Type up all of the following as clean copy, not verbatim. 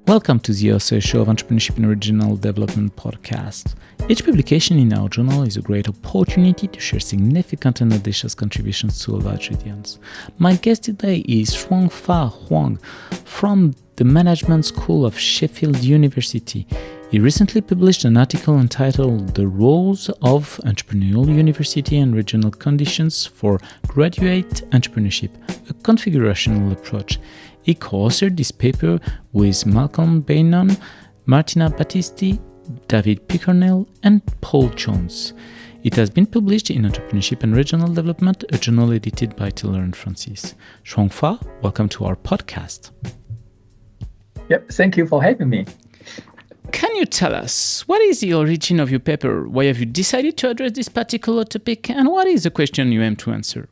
Welcome to the author show of Entrepreneurship and Regional Development podcast. Each publication in our journal is a great opportunity to share significant and audacious contributions to a large audience. My guest today is Shuangfa Huang from the Management School of Sheffield University. He recently published an article entitled The Roles of Entrepreneurial University and Regional Conditions for Graduate Entrepreneurship, a configurational approach. He co-authored this paper with Malcolm Beynon, Martina Battisti, David Pickernell, and Paul Jones. It has been published in Entrepreneurship and Regional Development, a journal edited by Taylor and Francis. Shuangfa, welcome to our podcast. Yep, thank you for having me. Can you tell us, what is the origin of your paper? Why have you decided to address this particular topic? And what is the question you aim to answer?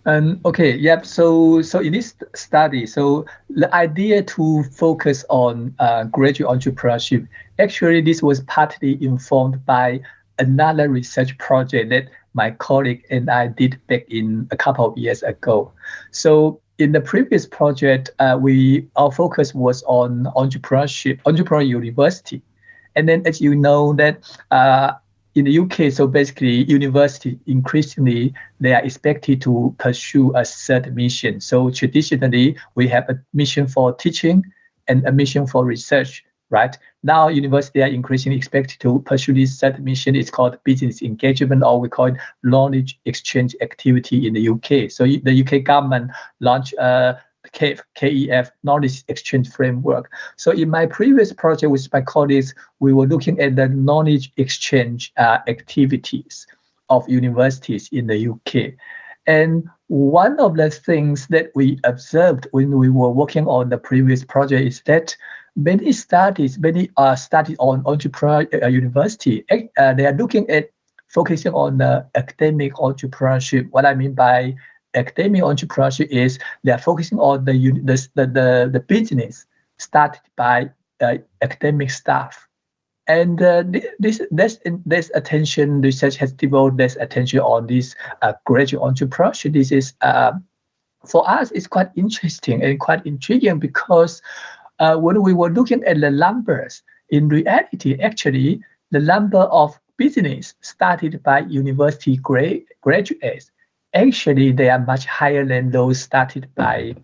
So in this study, the idea to focus on graduate entrepreneurship, actually this was partly informed by another research project that my colleague and I did back in a couple of years ago. So in the previous project, our focus was on entrepreneurial university. And then as you know that in the UK, so basically university increasingly, they are expected to pursue a third mission. So traditionally, we have a mission for teaching and a mission for research, right? Now university are increasingly expected to pursue this third mission. It's called business engagement, or we call it knowledge exchange activity in the UK. So the UK government launched KEF, knowledge exchange framework. So in my previous project with my colleagues, we were looking at the knowledge exchange activities of universities in the UK. And one of the things that we observed when we were working on the previous project is that many studies on entrepreneurial university, they are looking at focusing on the academic entrepreneurship. What I mean by academic entrepreneurship is they are focusing on the business started by academic staff, and this attention research has devoted this attention on this graduate entrepreneurship. This is for us it's quite interesting and quite intriguing because when we were looking at the numbers, in reality, actually the number of business started by university graduates, actually, they are much higher than those started by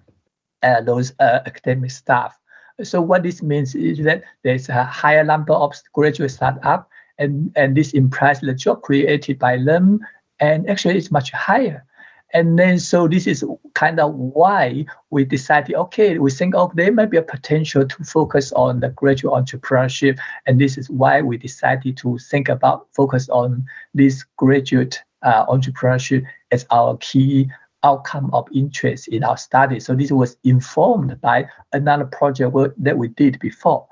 those academic staff. So what this means is that there's a higher number of graduate startup, and this implies the job created by them, and actually it's much higher. And then so this is kind of why we decided, okay, we think there might be a potential to focus on the graduate entrepreneurship, and this is why we decided to think about focus on this graduate entrepreneurship as our key outcome of interest in our study. So this was informed by another project work that we did before.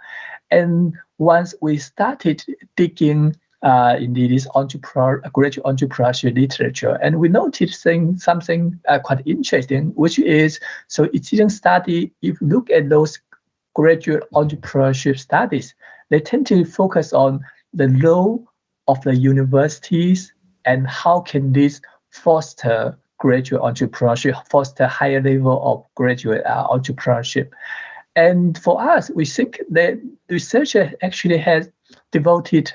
And once we started digging into this graduate entrepreneurship literature, and we noticed something quite interesting, which is, so it didn't study, if you look at those graduate entrepreneurship studies, they tend to focus on the role of the universities and how can this foster graduate entrepreneurship, foster higher level of graduate entrepreneurship. And for us, we think that researchers actually has devoted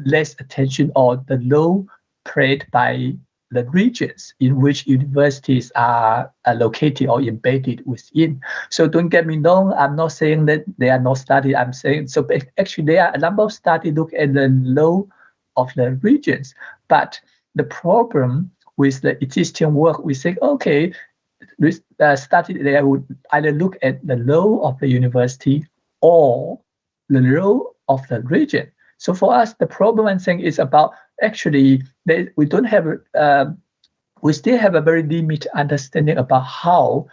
less attention on the role played by the regions in which universities are located or embedded within. So don't get me wrong, I'm not saying that there are no studies. I'm saying, so actually there are a number of studies look at the role of the regions. But the problem with the existing work, we think, okay, this study there would either look at the role of the university or the role of the region. So for us, the problem I think is about actually we don't have we still have a very limited understanding about how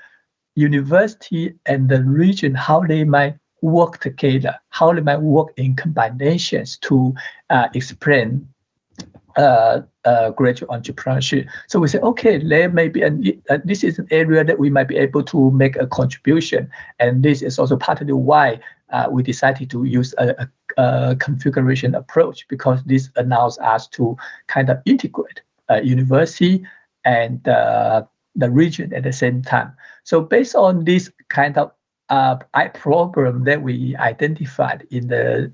university and the region, how they might work together, how they might work in combinations to explain graduate entrepreneurship. So we say, okay, there may be, this is an area that we might be able to make a contribution. And this is also partly why we decided to use a configuration approach, because this allows us to kind of integrate university and the region at the same time. So based on this kind of problem that we identified in the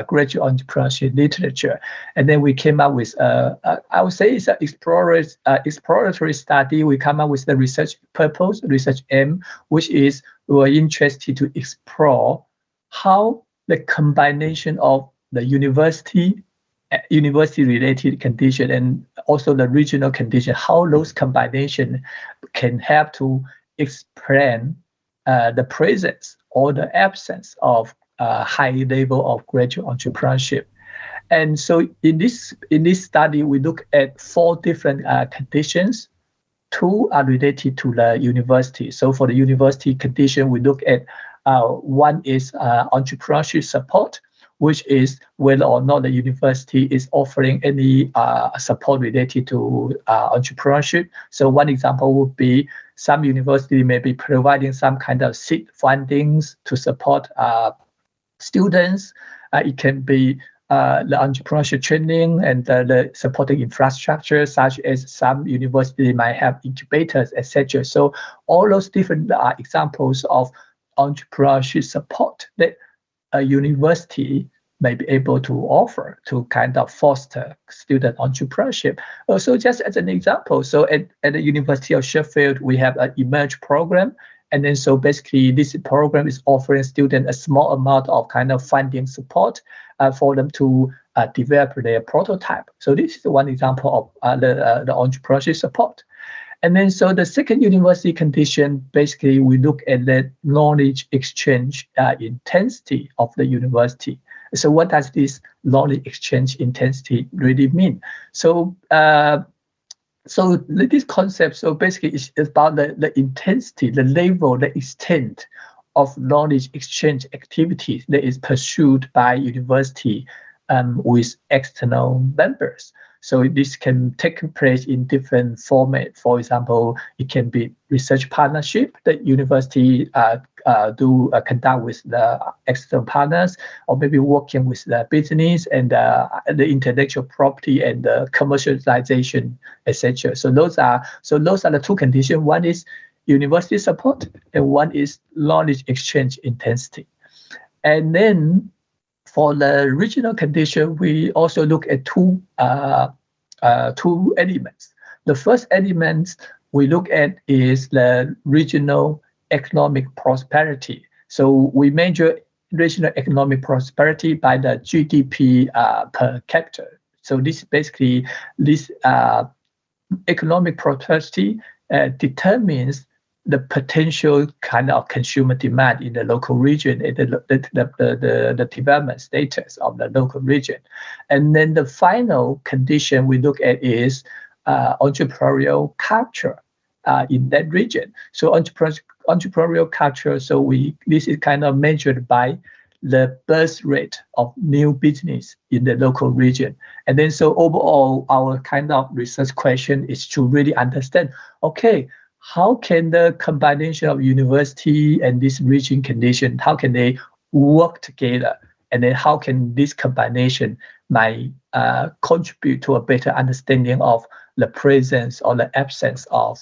graduate entrepreneurship literature, and then we came up with I would say it's an exploratory study. We come up with the research purpose, research aim, which is we were interested to explore how the combination of the university related condition and also the regional condition, how those combination can help to explain the presence or the absence of high level of graduate entrepreneurship. And so in this study, we look at 4 different conditions. 2 are related to the university. So for the university condition, we look at one is entrepreneurship support, which is whether or not the university is offering any support related to entrepreneurship. So one example would be some university may be providing some kind of seed fundings to support students. It can be the entrepreneurship training and the supporting infrastructure, such as some university might have incubators, etc. So all those different examples of entrepreneurship support that a university may be able to offer to kind of foster student entrepreneurship. Also, just as an example, so at the University of Sheffield, we have an Emerge program. And then so basically this program is offering students a small amount of kind of funding support for them to develop their prototype. So this is one example of the entrepreneurship support. And then so the second university condition, basically we look at the knowledge exchange intensity of the university. So what does this knowledge exchange intensity really mean? So this concept, so basically it's about the intensity, the level, the extent of knowledge exchange activities that is pursued by university with external members. So this can take place in different formats. For example, it can be research partnership that university conduct with the external partners, or maybe working with the business and the intellectual property and the commercialization, etc. So those are the 2 conditions. One is university support, and one is knowledge exchange intensity. And then for the regional condition, we also look at 2 elements. The first element we look at is the regional economic prosperity. So we measure regional economic prosperity by the GDP per capita. So this basically economic prosperity determines the potential kind of consumer demand in the local region and the development status of the local region. And then the final condition we look at is entrepreneurial culture in that region. So entrepreneurial culture, so this is kind of measured by the birth rate of new business in the local region. And then so overall, our kind of research question is to really understand, okay, how can the combination of university and this region condition, how can they work together? And then how can this combination might contribute to a better understanding of the presence or the absence of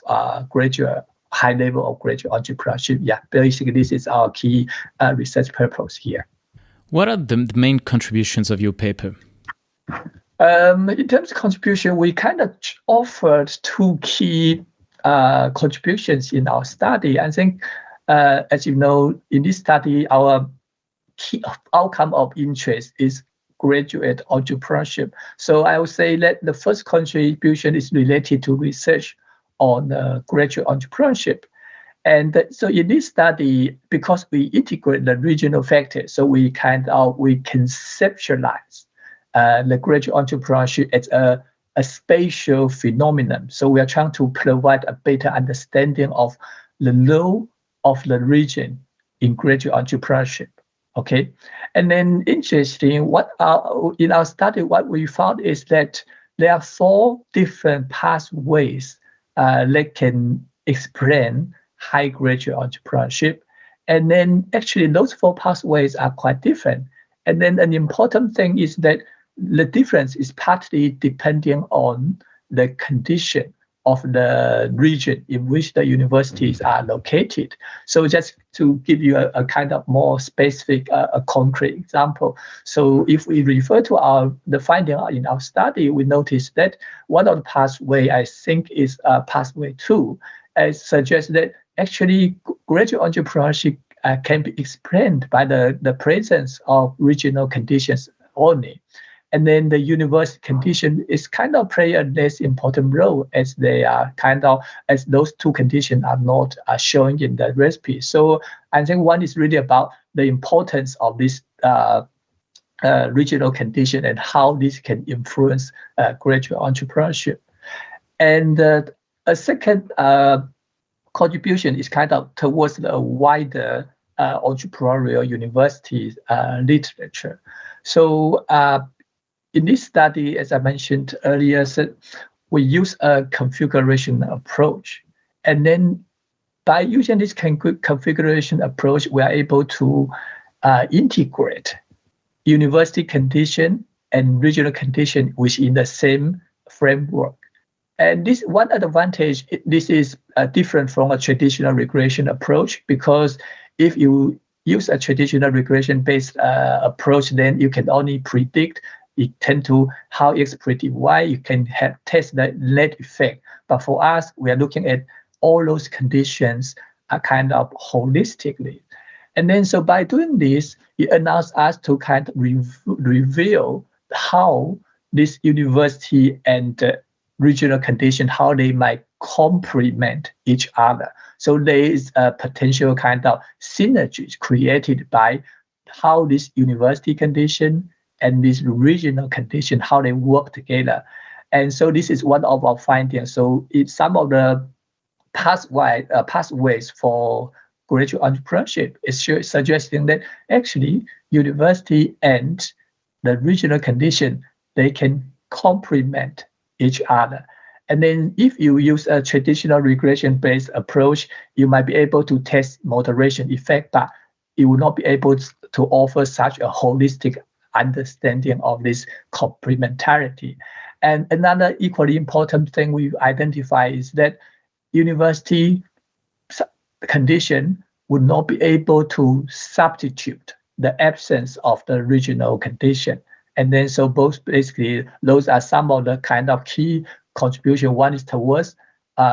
high level of graduate entrepreneurship? Yeah, basically this is our key research purpose here. What are the main contributions of your paper? In terms of contribution, we kind of offered 2 key contributions in our study. I think, as you know, in this study, our key outcome of interest is graduate entrepreneurship. So I would say that the first contribution is related to research on graduate entrepreneurship. And so in this study, because we integrate the regional factors, so we conceptualize the graduate entrepreneurship as a spatial phenomenon. So we are trying to provide a better understanding of the role of the region in graduate entrepreneurship. Okay, and then interesting, in our study, what we found is that there are 4 different pathways that can explain high graduate entrepreneurship. And then actually those 4 pathways are quite different. And then an important thing is that the difference is partly depending on the condition of the region in which the universities are located. So just to give you a kind of more specific, a concrete example. So if we refer to the finding in our study, we noticed that one of the pathway, I think, is pathway 2, suggests that actually graduate entrepreneurship can be explained by the presence of regional conditions only. And then the university condition is kind of play a less important role, as they are as those two conditions are not showing in the recipe. So I think one is really about the importance of this regional condition and how this can influence graduate entrepreneurship. And a second contribution is kind of towards the wider entrepreneurial university literature. So in this study, as I mentioned earlier, we use a configuration approach. And then by using this configuration approach, we are able to integrate university condition and regional condition within the same framework. And this one advantage, this is different from a traditional regression approach, because if you use a traditional regression-based approach, then you can only predict it tend to how it's predicted Y. You can test the net effect. But for us, we are looking at all those conditions kind of holistically. And then so by doing this, it allows us to kind of reveal how this university and regional condition, how they might complement each other. So there is a potential kind of synergy created by how this university condition and this regional condition, how they work together. And so this is one of our findings. So it's some of the pathways for graduate entrepreneurship is suggesting that actually university and the regional condition, they can complement each other. And then if you use a traditional regression-based approach, you might be able to test moderation effect, but it will not be able to offer such a holistic understanding of this complementarity. And another equally important thing we identify is that university condition would not be able to substitute the absence of the regional condition. And then so both basically, those are some of the kind of key contribution. One is towards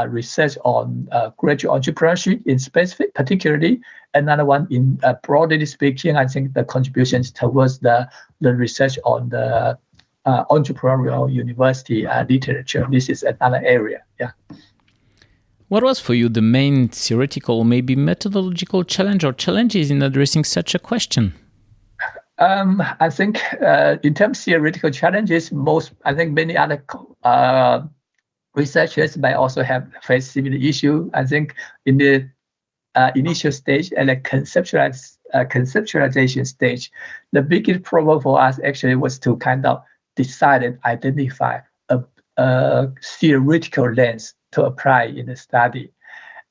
research on graduate entrepreneurship in specific, particularly. Another one, in broadly speaking, I think the contributions towards the research on the entrepreneurial university literature. This is another area. Yeah. What was for you the main theoretical, maybe methodological challenge or challenges in addressing such a question? I think in terms of theoretical challenges, many other researchers might also have faced similar issue. I think in the initial stage and the conceptualization stage, the biggest problem for us actually was to kind of decide and identify a theoretical lens to apply in the study.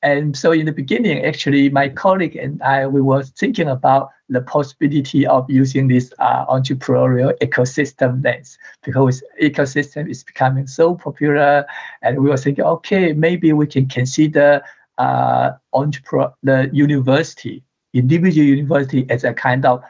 And so in the beginning, actually, my colleague and I, we were thinking about the possibility of using this entrepreneurial ecosystem lens, because ecosystem is becoming so popular. And we were thinking, okay, maybe we can consider the university, individual university, as a kind of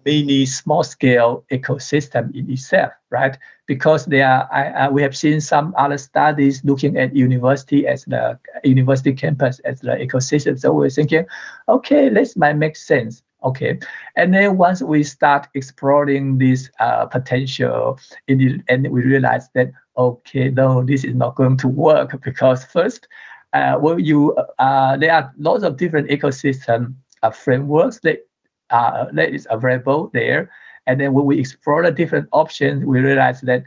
mini small-scale ecosystem in itself, right? Because we have seen some other studies looking at university as the university campus as the ecosystem. So we're thinking, okay, this might make sense. Okay, and then once we start exploring this potential, and we realize that okay, no, this is not going to work, because first, there are lots of different ecosystem frameworks that is available there. And then when we explore the different options, we realize that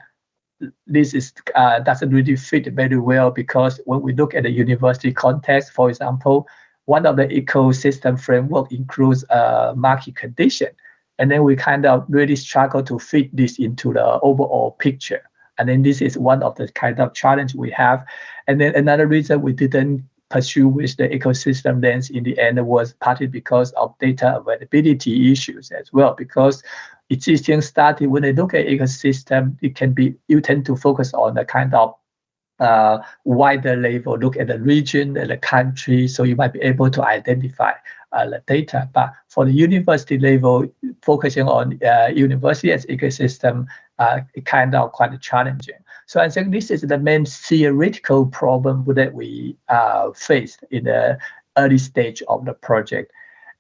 this is doesn't really fit very well, because when we look at the university context, for example, one of the ecosystem framework includes market condition. And then we kind of really struggle to fit this into the overall picture. And then this is one of the kind of challenge we have. And then another reason we didn't pursue with the ecosystem lens in the end was partly because of data availability issues as well. Because existing study, when they look at ecosystem, you tend to focus on the kind of wider level, look at the region and the country, so you might be able to identify the data. But for the university level, focusing on university as ecosystem, it kind of quite challenging. So I think this is the main theoretical problem that we faced in the early stage of the project.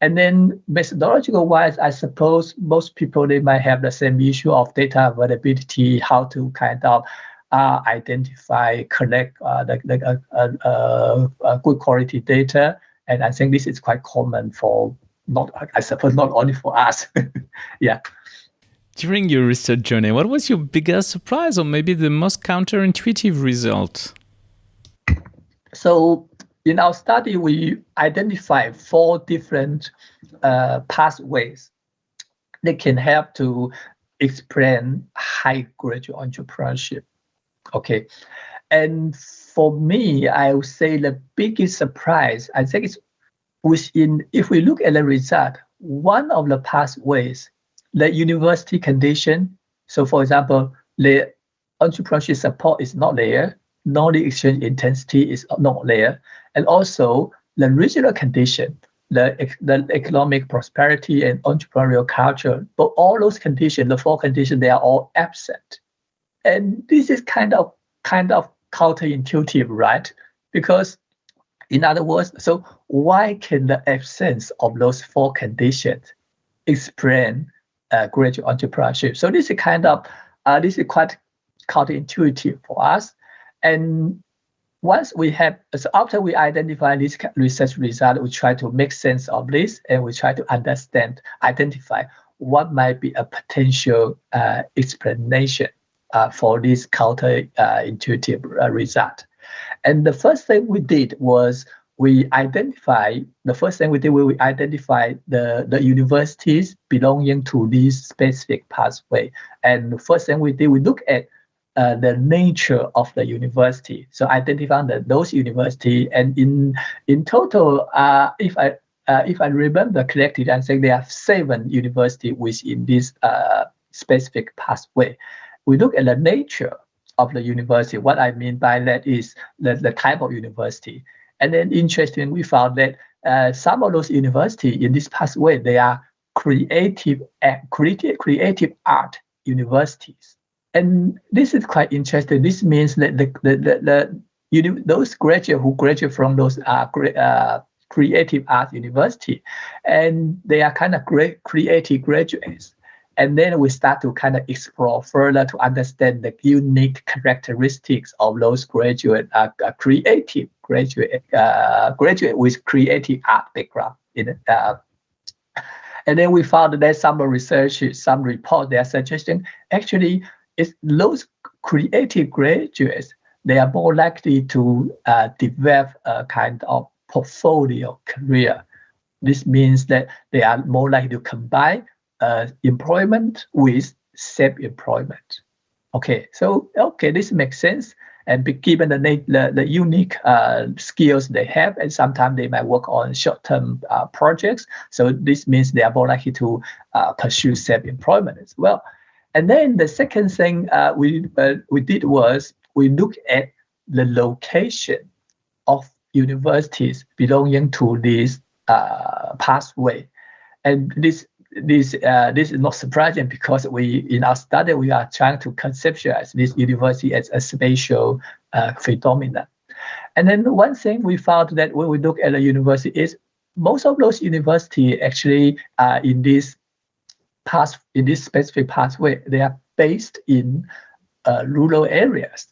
And then methodological wise, I suppose most people, they might have the same issue of data availability, how to kind of identify, collect good quality data. And I think this is quite common for I suppose not only for us. Yeah. During your research journey, what was your biggest surprise or maybe the most counterintuitive result? So in our study, we identified 4 different pathways that can help to explain high graduate entrepreneurship. Okay. And for me, I would say the biggest surprise, I think it's if we look at the result, one of the pathways, the university condition. So for example, the entrepreneurship support is not there, knowledge exchange intensity is not there, and also the regional condition, the economic prosperity and entrepreneurial culture, but all those conditions, the 4 conditions, they are all absent. And this is kind of counterintuitive, right? Because in other words, so why can the absence of those 4 conditions explain graduate entrepreneurship? So this is this is quite counterintuitive for us. And after we identify this research result, we try to make sense of this, and we try to identify what might be a potential explanation for this counterintuitive result. And the first thing we did was we identified the universities belonging to this specific pathway. And the first thing we did, we look at the nature of the university. So identifying those universities, and in total, if I remember correctly, I think there are 7 universities within this specific pathway. We look at the nature of the university. What I mean by that is the type of university. And then interesting, we found that some of those universities in this pathway, they are creative art universities. And this is quite interesting. This means that those graduates who graduate from those creative art university, and they are kind of creative graduates. And then we start to kind of explore further to understand the unique characteristics of those creative graduate with creative art background. And then we found that some research, some report, they are suggesting actually it's those creative graduates, they are more likely to develop a kind of portfolio career. This means that they are more likely to combine employment with self-employment. This makes sense. And given the unique skills they have, and sometimes they might work on short-term projects. So this means they are more likely to pursue self-employment as well. And then the second thing we did was we looked at the location of universities belonging to this pathway, and this is not surprising because in our study we are trying to conceptualize this university as a spatial phenomenon. And then one thing we found that when we look at the university is most of those universities actually in this specific pathway, they are based in rural areas,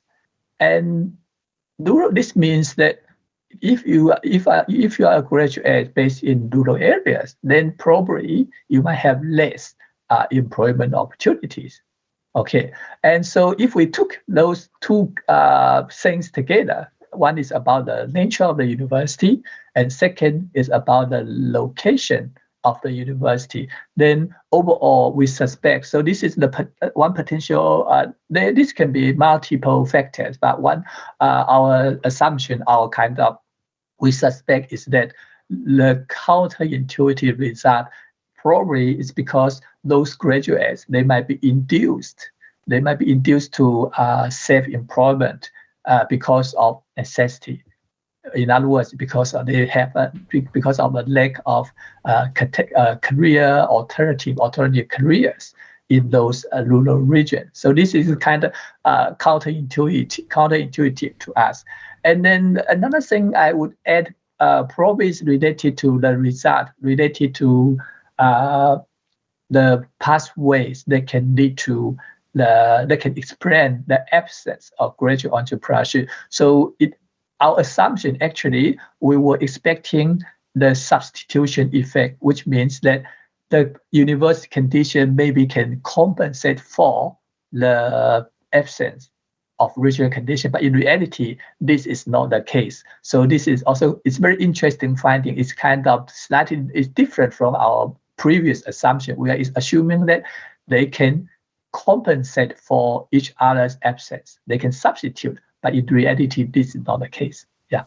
and this means that if you are a graduate based in rural areas, then probably you might have less employment opportunities. Okay, and so if we took those 2 things together, one is about the nature of the university, and second is about the location of the university, then overall we suspect, so this is the one potential, this can be multiple factors, but one, our assumption, we suspect is that the counterintuitive result probably is because those graduates, they might be induced to self-employment because of necessity. In other words, because they have because of the lack of alternative careers in those rural regions. So this is kind of counterintuitive to us. And then another thing I would add probably is related to the result, related to the pathways that can lead to that can explain the absence of graduate entrepreneurship. So our assumption actually, we were expecting the substitution effect, which means that the university condition maybe can compensate for the absence of regional condition, but in reality, this is not the case. So this is also, it's very interesting finding. It's kind of slightly, it's different from our previous assumption. We are assuming that they can compensate for each other's absence. They can substitute, but in reality, this is not the case. Yeah.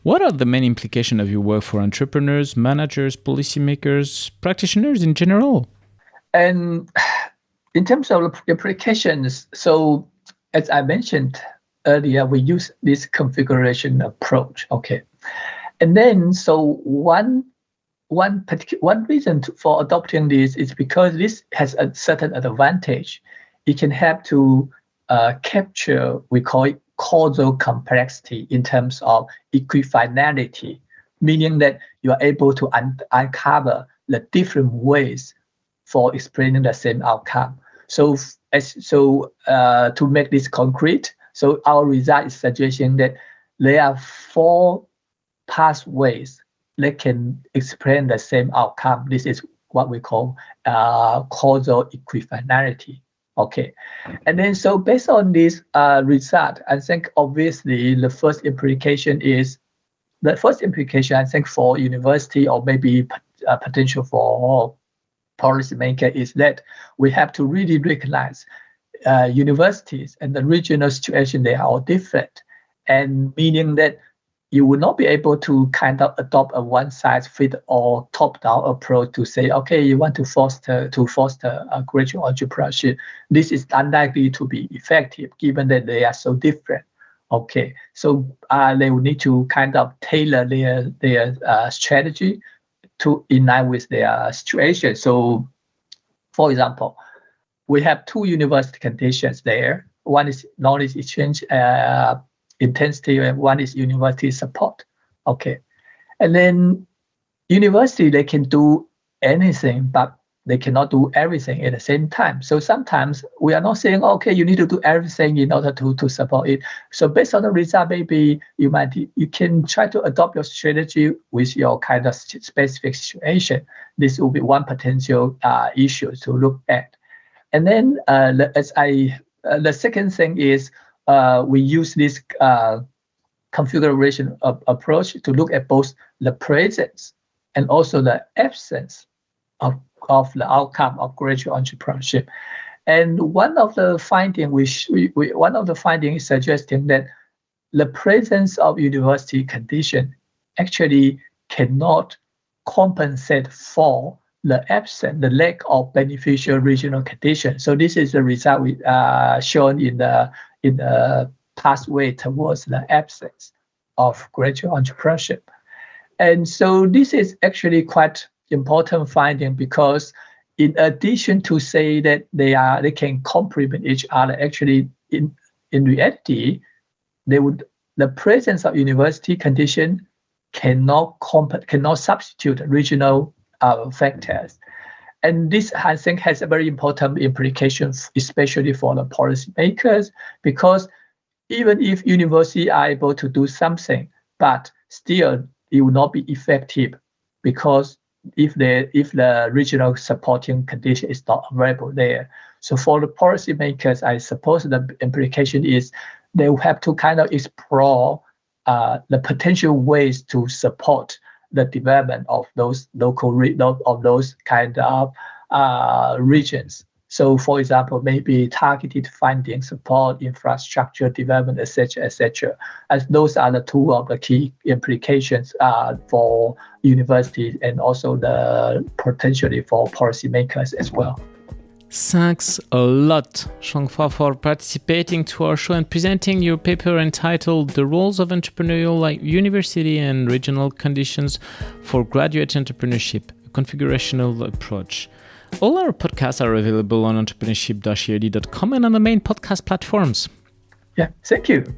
What are the main implications of your work for entrepreneurs, managers, policymakers, practitioners in general? And in terms of implications, so as I mentioned earlier, we use this configuration approach. Okay. And then, so one reason for adopting this is because this has a certain advantage. It can help to capture, we call it causal complexity in terms of equifinality, meaning that you are able to uncover the different ways for explaining the same outcome. So to make this concrete, so our result is suggesting that there are 4 pathways that can explain the same outcome. This is what we call causal equifinality. Okay, and then so based on this result, I think obviously the first implication, I think, for university or maybe potential for policymaker is that we have to really recognize universities and the regional situation, they are all different, and meaning that you will not be able to kind of adopt a one-size-fits-all top-down approach to say, okay, you want to foster a graduate entrepreneurship. This is unlikely to be effective given that they are so different. Okay, so they will need to kind of tailor their strategy to in line with their situation. So, for example, we have 2 university conditions there. One is knowledge exchange intensity, and one is university support. Okay, and then university, they can do anything, but they cannot do everything at the same time. So sometimes we are not saying, okay, you need to do everything in order to support it. So based on the result, maybe you can try to adopt your strategy with your kind of specific situation. This will be one potential issue to look at. And then the second thing is we use this configuration approach to look at both the presence and also the absence of the outcome of graduate entrepreneurship. And one of the findings is suggesting that the presence of university condition actually cannot compensate for the lack of beneficial regional conditions. So this is the result shown in the pathway towards the absence of graduate entrepreneurship. And so this is actually quite important finding, because in addition to say that they can complement each other, actually in reality, the presence of university condition cannot substitute regional factors. And this, I think, has a very important implication, especially for the policymakers, because even if universities are able to do something, but still it will not be effective, because if the regional supporting condition is not available there. So for the policymakers, I suppose the implication is they will have to kind of explore the potential ways to support the development of those those kind of regions. So, for example, maybe targeted funding, support, infrastructure development, etc., etc. As those are the 2 of the key implications for universities and also the potentially for policymakers as well. Thanks a lot, Shuangfa, for participating to our show and presenting your paper entitled The Roles of Entrepreneurial University and Regional Conditions for Graduate Entrepreneurship, a Configurational Approach. All our podcasts are available on entrepreneurship-erd.com and on the main podcast platforms. Yeah, thank you.